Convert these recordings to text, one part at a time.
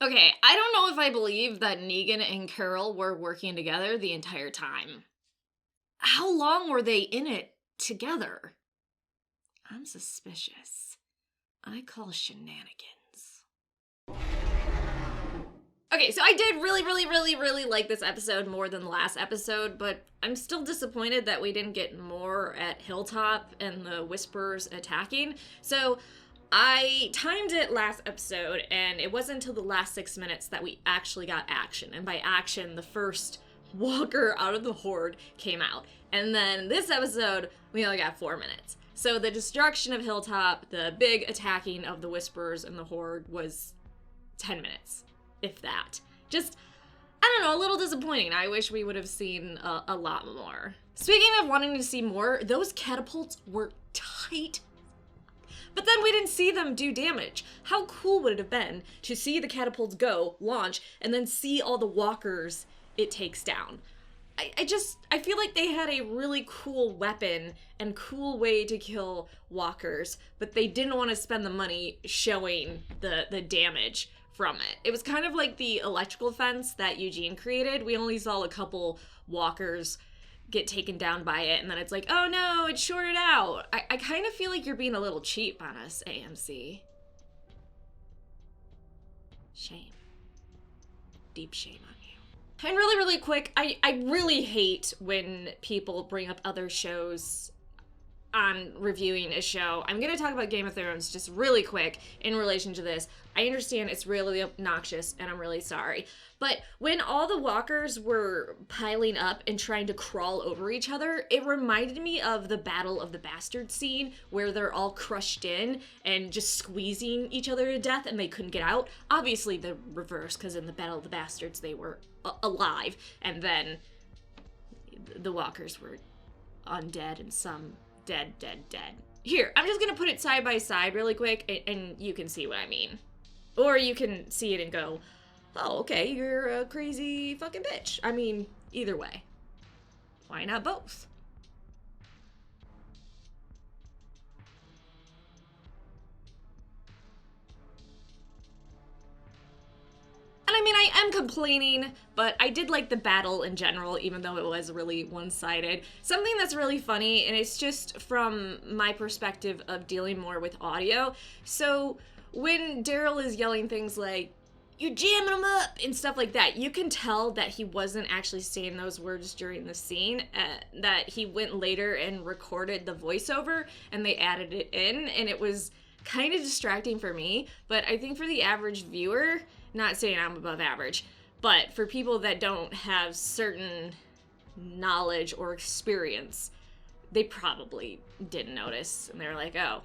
Okay, I don't know if I believe that Negan and Carol were working together the entire time. How long were they in it together? I'm suspicious. I call shenanigans. Okay, so I did really like this episode more than the last episode, but I'm still disappointed that we didn't get more at Hilltop and the Whisperers attacking. So I timed it last episode, and it wasn't until the last 6 minutes that we actually got action. And by action, the first walker out of the horde came out. And then this episode, we only got 4 minutes. So the destruction of Hilltop, the big attacking of the Whisperers and the horde was 10 minutes, if that. Just, I don't know, a little disappointing. I wish we would have seen a lot more. Speaking of wanting to see more, those catapults were tight. But then we didn't see them do damage. How cool would it have been to see the catapults go, launch, and then see all the walkers it takes down? I feel like they had a really cool weapon and cool way to kill walkers, but they didn't want to spend the money showing the damage from it. It was kind of like the electrical fence that Eugene created. We only saw a couple walkers get taken down by it, and then it's like, oh no, it's shorted out. I kind of feel like you're being a little cheap on us, AMC. Shame. Deep shame on you. And really quick, I really hate when people bring up other shows on reviewing a show. I'm gonna talk about Game of Thrones just really quick in relation to this. I understand it's really obnoxious, and I'm really sorry. But when all the walkers were piling up and trying to crawl over each other, it reminded me of the Battle of the Bastards scene, where they're all crushed in and just squeezing each other to death and they couldn't get out. Obviously the reverse, because in the Battle of the Bastards they were alive, and then the walkers were undead and some dead. Here, I'm just gonna put it side by side really quick, and you can see what I mean. Or you can see it and go, oh, okay, you're a crazy fucking bitch. I mean, either way. Why not both? And I mean, I am complaining, but I did like the battle in general, even though it was really one-sided. Something that's really funny, and it's just from my perspective of dealing more with audio. So when Daryl is yelling things like, "You're jamming them up," and stuff like that, you can tell that he wasn't actually saying those words during the scene, that he went later and recorded the voiceover, and they added it in, and it was kind of distracting for me, but I think for the average viewer, not saying I'm above average, but for people that don't have certain knowledge or experience, they probably didn't notice, and they were like, oh,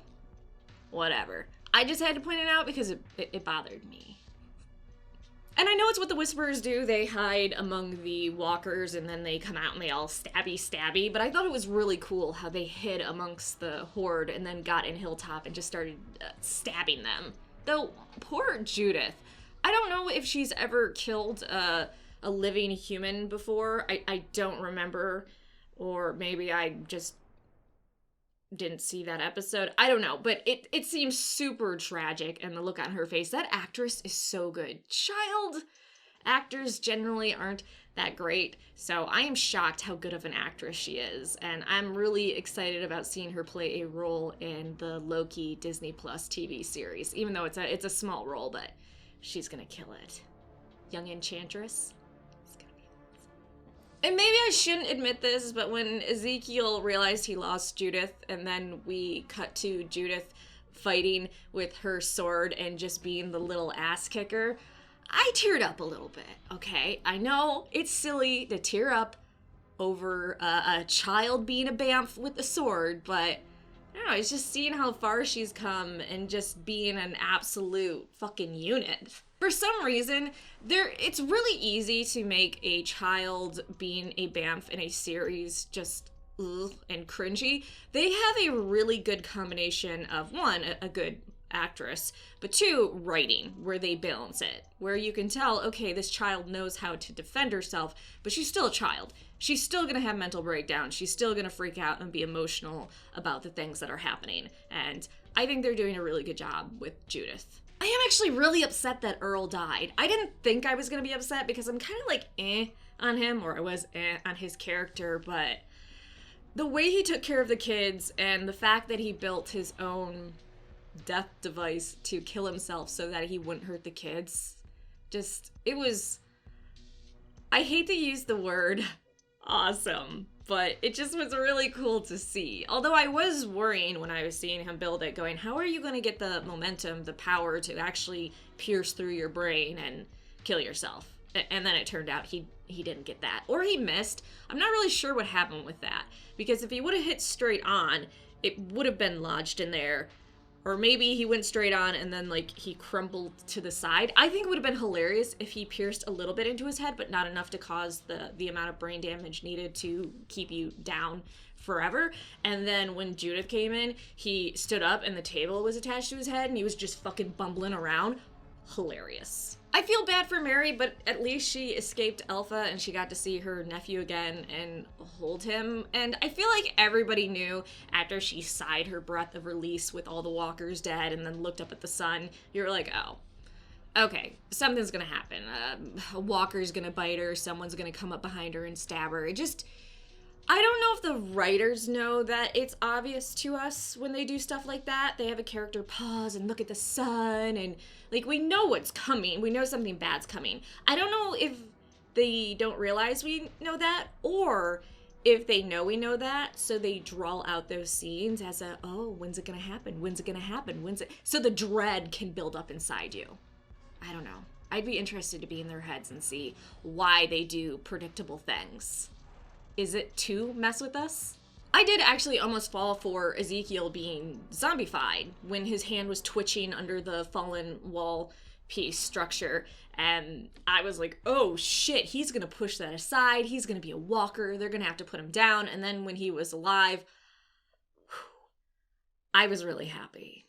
whatever. I just had to point it out because it bothered me. And I know it's what the Whisperers do. They hide among the walkers, and then they come out and they all stabby, but I thought it was really cool how they hid amongst the horde and then got in Hilltop and just started stabbing them. Though, poor Judith. I don't know if she's ever killed a living human before. I don't remember, or maybe I just didn't see that episode. I don't know, but it seems super tragic, and the look on her face. That actress is so good. Child actors generally aren't that great, so I am shocked how good of an actress she is, and I'm really excited about seeing her play a role in the Loki Disney Plus TV series, even though it's a small role, but she's gonna kill it. Young Enchantress. And maybe I shouldn't admit this, but when Ezekiel realized he lost Judith, and then we cut to Judith fighting with her sword and just being the little ass kicker, I teared up a little bit, okay? I know it's silly to tear up over a child being a bamf with a sword, but I don't know, it's just seeing how far she's come and just being an absolute fucking unit. For some reason, it's really easy to make a child being a bamf in a series just ugh and cringy. They have a really good combination of, one, a good actress, but two, writing, where they balance it. Where you can tell, okay, this child knows how to defend herself, but she's still a child. She's still gonna have mental breakdowns. She's still gonna freak out and be emotional about the things that are happening. And I think they're doing a really good job with Judith. I am actually really upset that Earl died. I didn't think I was going to be upset because I'm kind of like on him, or I was on his character, but the way he took care of the kids and the fact that he built his own death device to kill himself so that he wouldn't hurt the kids, it was, I hate to use the word awesome, but it just was really cool to see. Although I was worrying when I was seeing him build it, going, how are you going to get the momentum, the power to actually pierce through your brain and kill yourself? And then it turned out he didn't get that. Or he missed. I'm not really sure what happened with that. Because if he would have hit straight on, it would have been lodged in there. Or maybe he went straight on and then, like, he crumbled to the side. I think it would have been hilarious if he pierced a little bit into his head, but not enough to cause the amount of brain damage needed to keep you down forever. And then when Judith came in, he stood up and the table was attached to his head and he was just fucking bumbling around. Hilarious. I feel bad for Mary, but at least she escaped Alpha and she got to see her nephew again and hold him. And I feel like everybody knew after she sighed her breath of release with all the walkers dead and then looked up at the sun, you were like, oh, okay, something's gonna happen. A walker's gonna bite her, someone's gonna come up behind her and stab her. I don't know if the writers know that it's obvious to us when they do stuff like that. They have a character pause and look at the sun and, like, we know what's coming. We know something bad's coming. I don't know if they don't realize we know that or if they know we know that, so they draw out those scenes as a, oh, when's it gonna happen? When's it gonna happen? So the dread can build up inside you. I don't know. I'd be interested to be in their heads and see why they do predictable things. Is it to mess with us? I did actually almost fall for Ezekiel being zombified when his hand was twitching under the fallen wall piece structure. And I was like, oh shit, he's gonna push that aside. He's gonna be a walker. They're gonna have to put him down. And then when he was alive, I was really happy.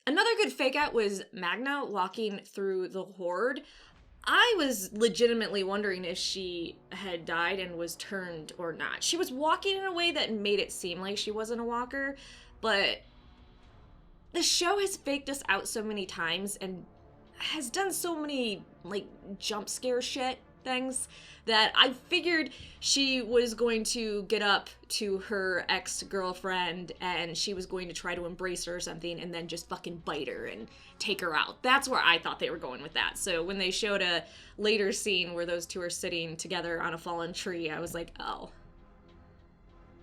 Another good fake out was Magna walking through the horde. I was legitimately wondering if she had died and was turned or not. She was walking in a way that made it seem like she wasn't a walker, but the show has faked us out so many times and has done so many, like, jump scare shit things that I figured she was going to get up to her ex-girlfriend and she was going to try to embrace her or something and then just fucking bite her and take her out. That's where I thought they were going with that. So when they showed a later scene where those two are sitting together on a fallen tree, I was like, oh.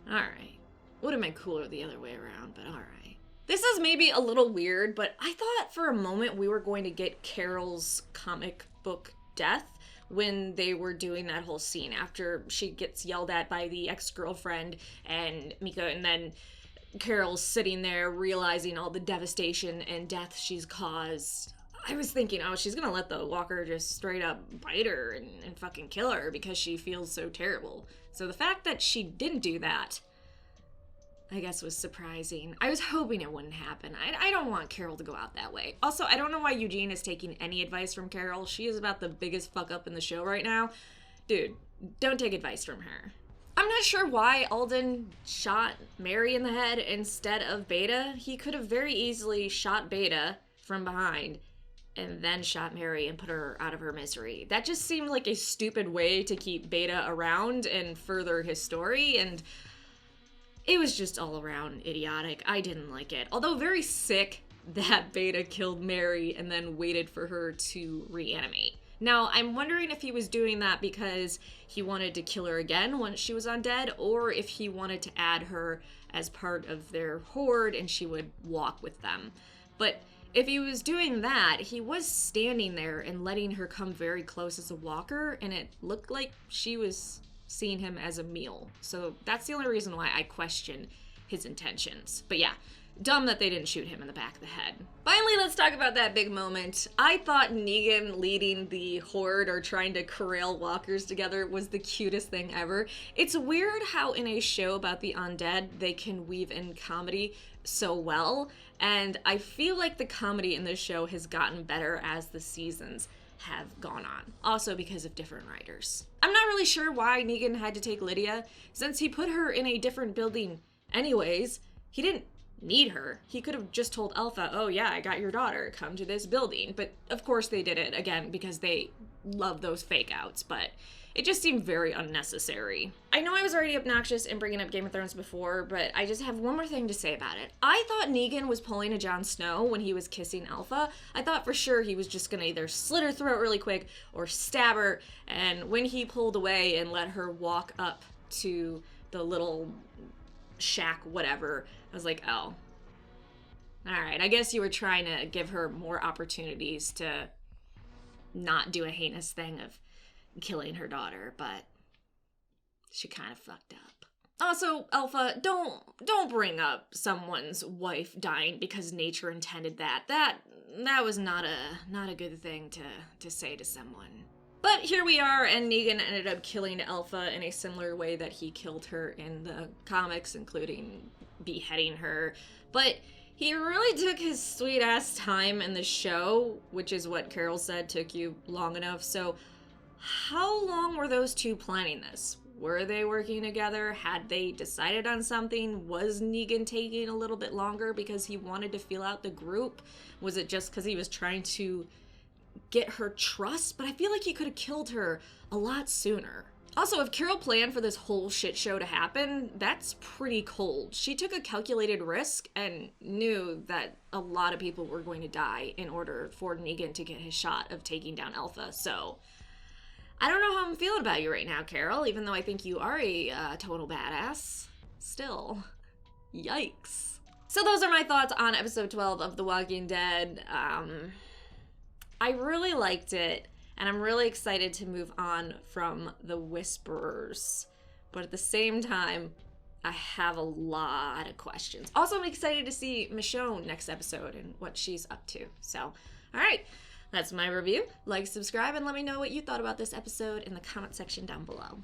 Alright. Would have been cooler the other way around, but alright. This is maybe a little weird, but I thought for a moment we were going to get Carol's comic book death when they were doing that whole scene after she gets yelled at by the ex-girlfriend and Mika, and then Carol's sitting there realizing all the devastation and death she's caused. I was thinking, oh, she's gonna let the walker just straight up bite her and fucking kill her because she feels so terrible. So the fact that she didn't do that, I guess, was surprising. I was hoping it wouldn't happen. I don't want Carol to go out that way. Also, I don't know why Eugene is taking any advice from Carol. She is about the biggest fuck up in the show right now. Dude, don't take advice from her. I'm not sure why Alden shot Mary in the head instead of Beta. He could have very easily shot Beta from behind and then shot Mary and put her out of her misery. That just seemed like a stupid way to keep Beta around and further his story, and it was just all around idiotic. I didn't like it. Although very sick that Beta killed Mary and then waited for her to reanimate. Now, I'm wondering if he was doing that because he wanted to kill her again once she was undead, or if he wanted to add her as part of their horde and she would walk with them. But if he was doing that, he was standing there and letting her come very close as a walker, and it looked like she was seeing him as a meal. So that's the only reason why I question his intentions. But yeah, dumb that they didn't shoot him in the back of the head. Finally, let's talk about that big moment. I thought Negan leading the horde or trying to corral walkers together was the cutest thing ever. It's weird how in a show about the undead, they can weave in comedy so well, and I feel like the comedy in this show has gotten better as the seasons have gone on. Also because of different writers. I'm not really sure why Negan had to take Lydia, since he put her in a different building anyways. He didn't need her. He could have just told Alpha, oh yeah, I got your daughter, come to this building. But of course they did it, again, because they love those fake outs, but it just seemed very unnecessary. I know I was already obnoxious in bringing up Game of Thrones before, but I just have one more thing to say about it. I thought Negan was pulling a Jon Snow when he was kissing Alpha. I thought for sure he was just gonna either slit her throat really quick or stab her, and when he pulled away and let her walk up to the little shack, whatever, I was like, oh. Alright, I guess you were trying to give her more opportunities to not do a heinous thing of killing her daughter, but she kind of fucked up. Also, Alpha, don't bring up someone's wife dying because nature intended that. That was not a good thing to say to someone. But here we are, and Negan ended up killing Alpha in a similar way that he killed her in the comics, including beheading her. But he really took his sweet-ass time in the show, which is what Carol said took you long enough. So how long were those two planning this? Were they working together? Had they decided on something? Was Negan taking a little bit longer because he wanted to feel out the group? Was it just because he was trying to get her trust? But I feel like he could have killed her a lot sooner. Also, if Carol planned for this whole shit show to happen, that's pretty cold. She took a calculated risk and knew that a lot of people were going to die in order for Negan to get his shot of taking down Alpha. So I don't know how I'm feeling about you right now, Carol, even though I think you are a total badass. Still, yikes. So those are my thoughts on episode 12 of The Walking Dead. I really liked it, and I'm really excited to move on from the Whisperers. But at the same time, I have a lot of questions. Also, I'm excited to see Michonne next episode and what she's up to. So, all right. That's my review. Like, subscribe, and let me know what you thought about this episode in the comment section down below.